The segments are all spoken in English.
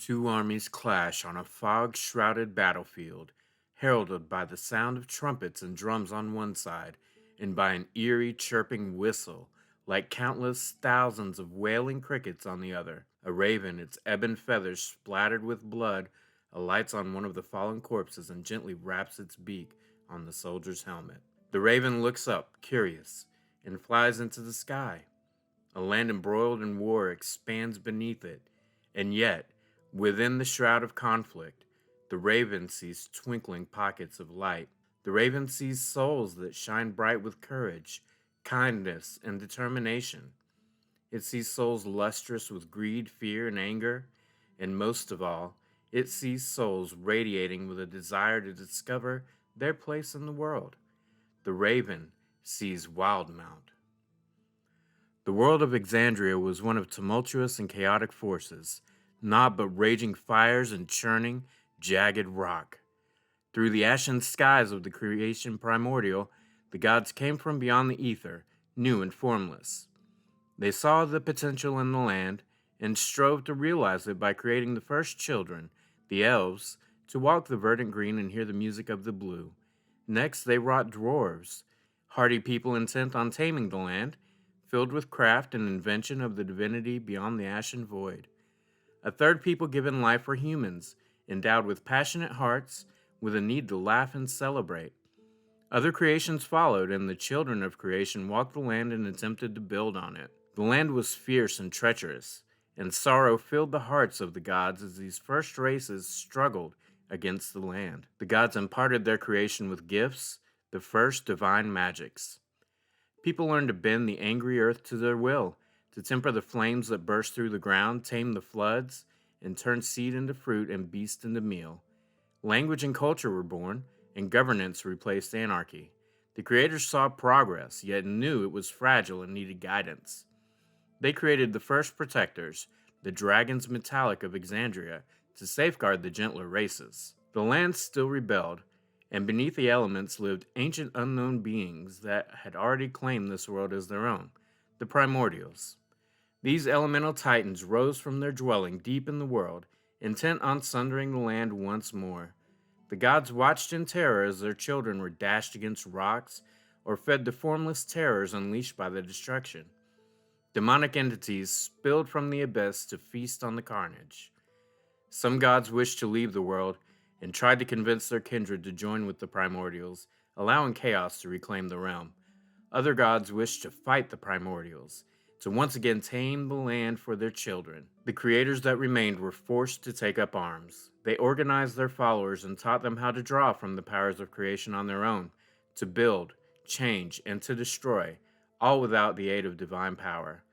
Two armies clash on a fog-shrouded battlefield, heralded by the sound of trumpets and drums on one side, and by an eerie chirping whistle, like countless thousands of wailing crickets on the other. A raven, its ebon feathers splattered with blood, alights on one of the fallen corpses and gently wraps its beak on the soldier's helmet. The raven looks up, curious, and flies into the sky. A land embroiled in war expands beneath it, and yet, within the shroud of conflict, the raven sees twinkling pockets of light. The raven sees souls that shine bright with courage, kindness, and determination. It sees souls lustrous with greed, fear, and anger, and most of all, it sees souls radiating with a desire to discover their place in the world. The raven sees Wildemount. The world of Exandria was one of tumultuous and chaotic forces, naught but raging fires and churning, jagged rock. Through the ashen skies of the creation primordial, the gods came from beyond the ether, new and formless. They saw the potential in the land and strove to realize it by creating the first children, the elves, to walk the verdant green and hear the music of the blue. Next, they wrought dwarves, hardy people intent on taming the land, filled with craft and invention of the divinity beyond the ashen void. A third people given life were humans, endowed with passionate hearts, with a need to laugh and celebrate. Other creations followed, and the children of creation walked the land and attempted to build on it. The land was fierce and treacherous, and sorrow filled the hearts of the gods as these first races struggled against the land. The gods imparted their creation with gifts, the first divine magics. People learned to bend the angry earth to their will, to temper the flames that burst through the ground, tame the floods, and turn seed into fruit and beast into meal. Language and culture were born, and governance replaced anarchy. The creators saw progress, yet knew it was fragile and needed guidance. They created the first protectors, the dragons metallic of Exandria, to safeguard the gentler races. The land still rebelled, and beneath the elements lived ancient unknown beings that had already claimed this world as their own, the primordials. These elemental titans rose from their dwelling deep in the world, intent on sundering the land once more. The gods watched in terror as their children were dashed against rocks or fed the formless terrors unleashed by the destruction. Demonic entities spilled from the abyss to feast on the carnage. Some gods wished to leave the world and tried to convince their kindred to join with the primordials, allowing chaos to reclaim the realm. Other gods wished to fight the primordials, to once again tame the land for their children. The creators that remained were forced to take up arms. They organized their followers and taught them how to draw from the powers of creation on their own, to build, change, and to destroy, all without the aid of divine power,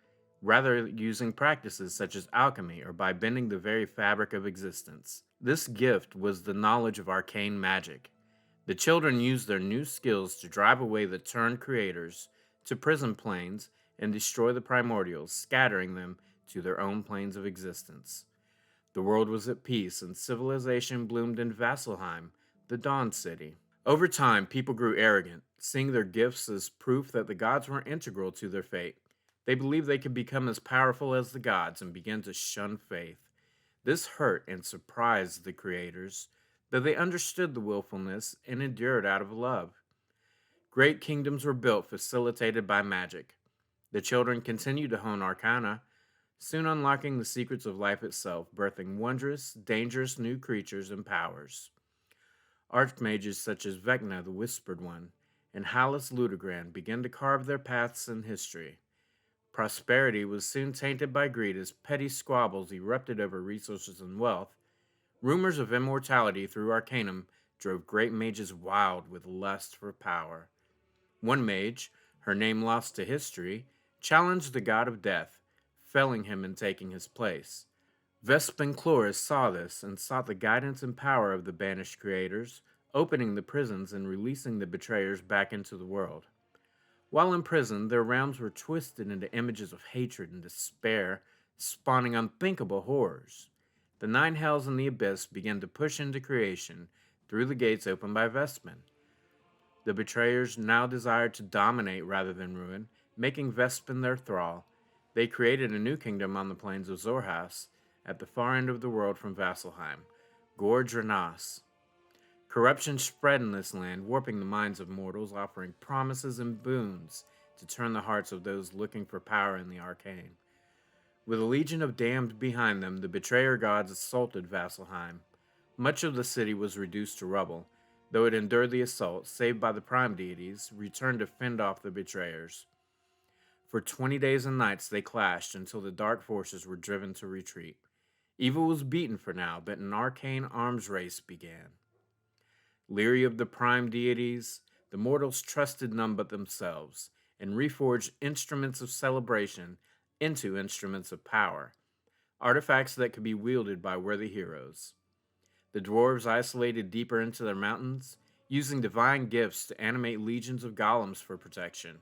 rather using practices such as alchemy or by bending the very fabric of existence. This gift was the knowledge of arcane magic. The children used their new skills to drive away the turned creators, to prison planes, and destroy the primordials, scattering them to their own planes of existence. The world was at peace, and civilization bloomed in Vasselheim, the Dawn City. Over time, people grew arrogant, seeing their gifts as proof that the gods were integral to their fate. They believed they could become as powerful as the gods and began to shun faith. This hurt and surprised the creators, but they understood the willfulness and endured out of love. Great kingdoms were built, facilitated by magic. The children continued to hone arcana, soon unlocking the secrets of life itself, birthing wondrous, dangerous new creatures and powers. Archmages such as Vecna the Whispered One and Hallis Ludogran began to carve their paths in history. Prosperity was soon tainted by greed as petty squabbles erupted over resources and wealth. Rumors of immortality through arcanum drove great mages wild with lust for power. One mage, her name lost to history, challenged the god of death, felling him and taking his place. Vespin Chloris saw this and sought the guidance and power of the banished creators, opening the prisons and releasing the betrayers back into the world. While in prison, their realms were twisted into images of hatred and despair, spawning unthinkable horrors. The nine hells and the abyss began to push into creation through the gates opened by Vespin. The betrayers now desired to dominate rather than ruin, making Vespin their thrall. They created a new kingdom on the plains of Zorhas, at the far end of the world from Vasselheim, Gorge Renas. Corruption spread in this land, warping the minds of mortals, offering promises and boons to turn the hearts of those looking for power in the arcane. With a legion of damned behind them, the betrayer gods assaulted Vasselheim. Much of the city was reduced to rubble, though it endured the assault, saved by the prime deities, returned to fend off the betrayers. For 20 days and nights they clashed until the dark forces were driven to retreat. Evil was beaten for now, but an arcane arms race began. Leery of the prime deities, the mortals trusted none but themselves, and reforged instruments of celebration into instruments of power, artifacts that could be wielded by worthy heroes. The dwarves isolated deeper into their mountains, using divine gifts to animate legions of golems for protection.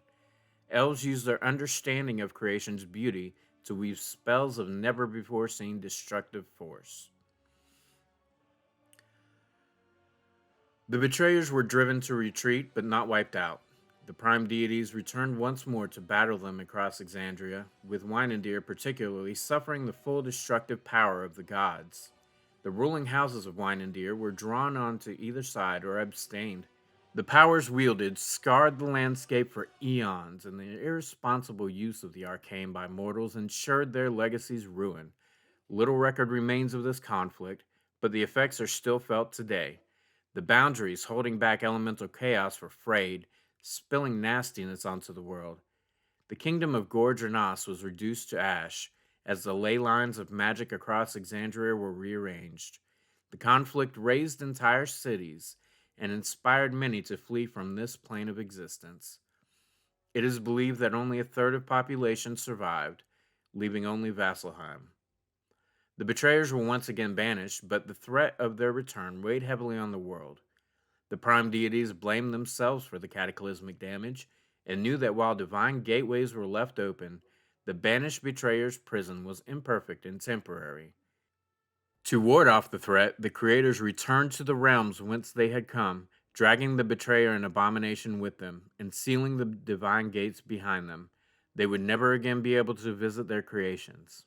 Elves used their understanding of creation's beauty to weave spells of never-before-seen destructive force. The betrayers were driven to retreat, but not wiped out. The prime deities returned once more to battle them across Exandria, with Wynendir particularly suffering the full destructive power of the gods. The ruling houses of Wynendir were drawn onto either side or abstained. The powers wielded scarred the landscape for eons, and the irresponsible use of the arcane by mortals ensured their legacy's ruin. Little record remains of this conflict, but the effects are still felt today. The boundaries holding back elemental chaos were frayed, spilling nastiness onto the world. The kingdom of Gorge Renas was reduced to ash, as the ley lines of magic across Exandria were rearranged. The conflict razed entire cities, and inspired many to flee from this plane of existence. It is believed that only a third of population survived, leaving only Vasselheim. The betrayers were once again banished, but the threat of their return weighed heavily on the world. The prime deities blamed themselves for the cataclysmic damage, and knew that while divine gateways were left open, the banished betrayers' prison was imperfect and temporary. To ward off the threat, the creators returned to the realms whence they had come, dragging the betrayer and abomination with them, and sealing the divine gates behind them. They would never again be able to visit their creations.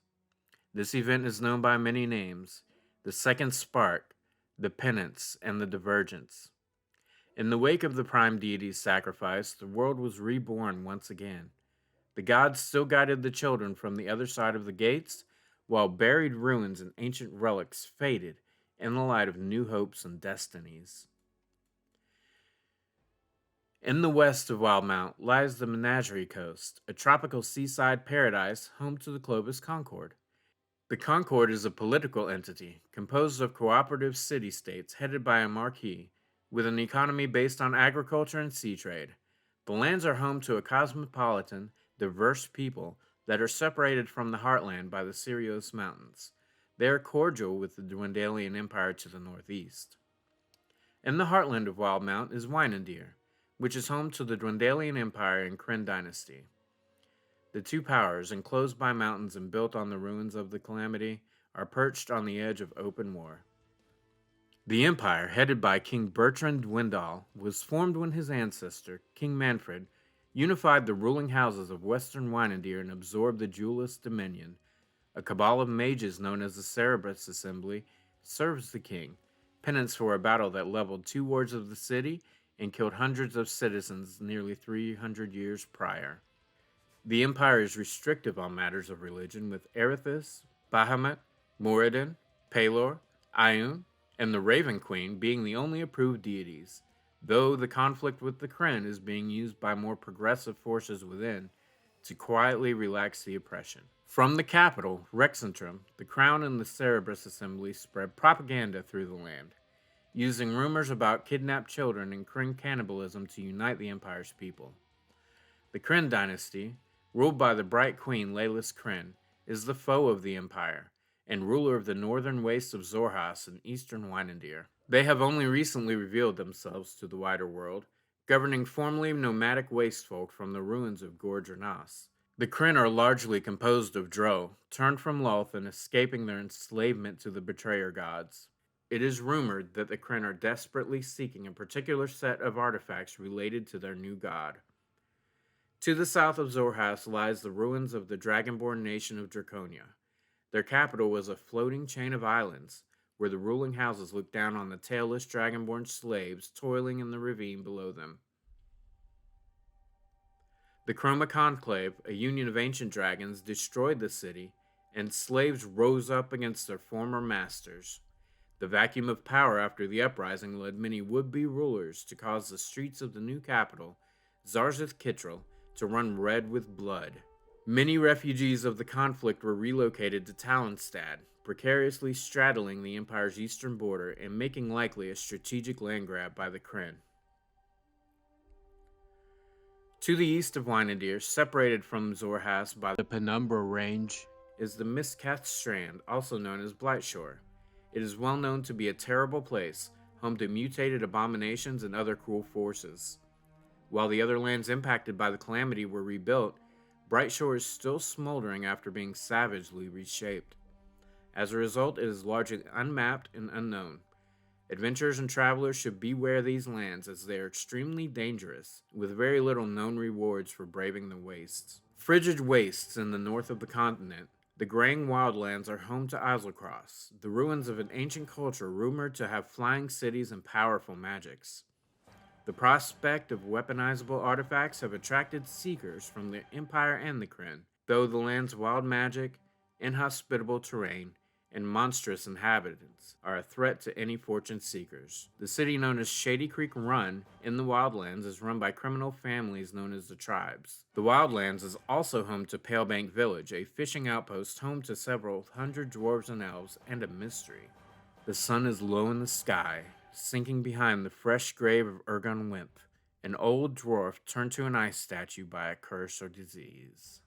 This event is known by many names: the Second Spark, the Penance, and the Divergence. In the wake of the prime deity's sacrifice, the world was reborn once again. The gods still guided the children from the other side of the gates, while buried ruins and ancient relics faded in the light of new hopes and destinies. In the west of Wildemount lies the Menagerie Coast, a tropical seaside paradise home to the Clovis Concord. The Concord is a political entity composed of cooperative city-states headed by a marquis, with an economy based on agriculture and sea trade. The lands are home to a cosmopolitan, diverse people that are separated from the heartland by the Sirios Mountains. They are cordial with the Dwendalian Empire to the northeast. In the heartland of Wildemount is Wynendir, which is home to the Dwendalian Empire and Kren Dynasty. The two powers, enclosed by mountains and built on the ruins of the Calamity, are perched on the edge of open war. The empire, headed by King Bertrand Dwendal, was formed when his ancestor, King Manfred, unified the ruling houses of western Wynendir and absorbed the Jewelous Dominion. A cabal of mages known as the Cerberus Assembly serves the king, penance for a battle that leveled two wards of the city and killed hundreds of citizens nearly 300 years prior. The empire is restrictive on matters of religion, with Erithus, Bahamut, Moradin, Pelor, Iun, and the Raven Queen being the only approved deities, though the conflict with the Kren is being used by more progressive forces within to quietly relax the oppression. From the capital, Rexentrum, the Crown and the Cerberus Assembly spread propaganda through the land, using rumors about kidnapped children and Kren cannibalism to unite the Empire's people. The Kren Dynasty, ruled by the bright queen Leylas Kren, is the foe of the Empire, and ruler of the northern wastes of Zorhas and eastern Wynendir. They have only recently revealed themselves to the wider world, governing formerly nomadic wastefolk from the ruins of Gorge Renas. The Kren are largely composed of Drow, turned from Lolth and escaping their enslavement to the betrayer gods. It is rumored that the Kren are desperately seeking a particular set of artifacts related to their new god. To the south of Zorhas lies the ruins of the dragonborn nation of Draconia. Their capital was a floating chain of islands, where the ruling houses looked down on the tailless dragonborn slaves toiling in the ravine below them. The Chroma Conclave, a union of ancient dragons, destroyed the city, and slaves rose up against their former masters. The vacuum of power after the uprising led many would-be rulers to cause the streets of the new capital, Zarzath Kittrell, to run red with blood. Many refugees of the conflict were relocated to Talonstad, precariously straddling the Empire's eastern border and making likely a strategic land grab by the Kren. To the east of Wynendir, separated from Zorhas by the Penumbra Range, is the Mistcath Strand, also known as Blightshore. It is well known to be a terrible place, home to mutated abominations and other cruel forces. While the other lands impacted by the calamity were rebuilt, Brightshore is still smoldering after being savagely reshaped. As a result, it is largely unmapped and unknown. Adventurers and travelers should beware these lands as they are extremely dangerous, with very little known rewards for braving the wastes. Frigid wastes in the north of the continent, the graying wildlands are home to Islecross, the ruins of an ancient culture rumored to have flying cities and powerful magics. The prospect of weaponizable artifacts have attracted seekers from the Empire and the Kren, though the land's wild magic, inhospitable terrain, and monstrous inhabitants are a threat to any fortune seekers. The city known as Shady Creek Run in the Wildlands is run by criminal families known as the Tribes. The Wildlands is also home to Palebank Village, a fishing outpost home to several hundred dwarves and elves, and a mystery. The sun is low in the sky, sinking behind the fresh grave of Ergon Wimp, an old dwarf turned to an ice statue by a curse or disease.